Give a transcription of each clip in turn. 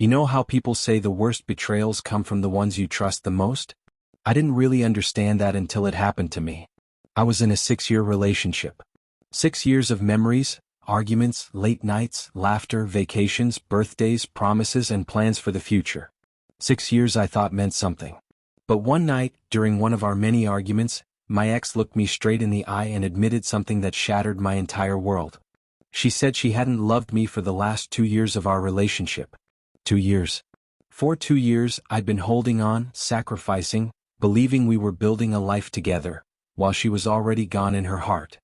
You know how people say the worst betrayals come from the ones you trust the most? I didn't really understand that until it happened to me. I was in a 6-year relationship. 6 years of memories, arguments, late nights, laughter, vacations, birthdays, promises, and plans for the future. 6 years I thought meant something. But one night, during one of our many arguments, my ex looked me straight in the eye and admitted something that shattered my entire world. She said she hadn't loved me for the last 2 years of our relationship. 2 years. For 2 years, I'd been holding on, sacrificing, believing we were building a life together, while she was already gone in her heart.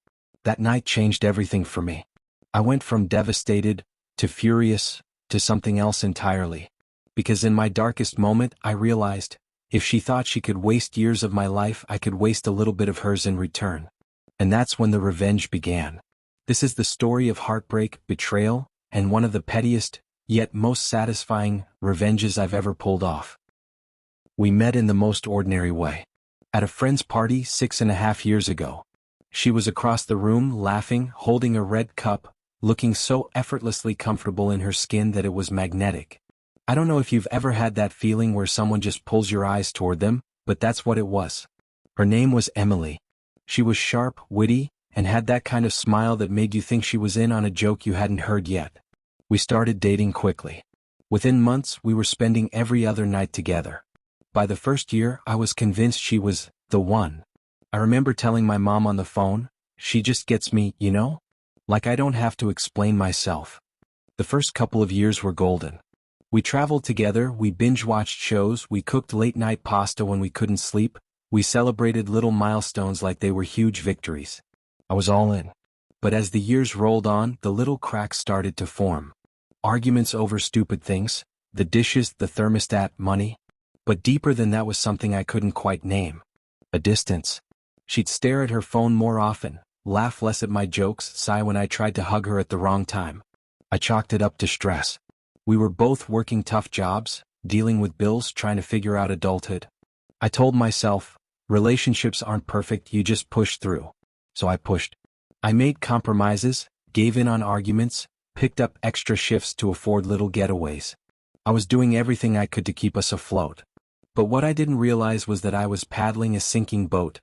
That night changed everything for me. I went from devastated, to furious, to something else entirely. Because in my darkest moment, I realized, if she thought she could waste years of my life, I could waste a little bit of hers in return. And that's when the revenge began. This is the story of heartbreak, betrayal, and one of the pettiest, yet most satisfying, revenges I've ever pulled off. We met in the most ordinary way. At a friend's party 6.5 years ago. She was across the room, laughing, holding a red cup, looking so effortlessly comfortable in her skin that it was magnetic. I don't know if you've ever had that feeling where someone just pulls your eyes toward them, but that's what it was. Her name was Emily. She was sharp, witty, and had that kind of smile that made you think she was in on a joke you hadn't heard yet. We started dating quickly. Within months, we were spending every other night together. By the first year, I was convinced she was the one. I remember telling my mom on the phone, she just gets me, you know? Like I don't have to explain myself. The first couple of years were golden. We traveled together, we binge-watched shows, we cooked late-night pasta when we couldn't sleep, we celebrated little milestones like they were huge victories. I was all in. But as the years rolled on, the little cracks started to form. Arguments over stupid things, the dishes, the thermostat, money. But deeper than that was something I couldn't quite name. A distance. She'd stare at her phone more often, laugh less at my jokes, sigh when I tried to hug her at the wrong time. I chalked it up to stress. We were both working tough jobs, dealing with bills, trying to figure out adulthood. I told myself, relationships aren't perfect, you just push through. So I pushed. I made compromises, gave in on arguments, picked up extra shifts to afford little getaways. I was doing everything I could to keep us afloat. But what I didn't realize was that I was paddling a sinking boat,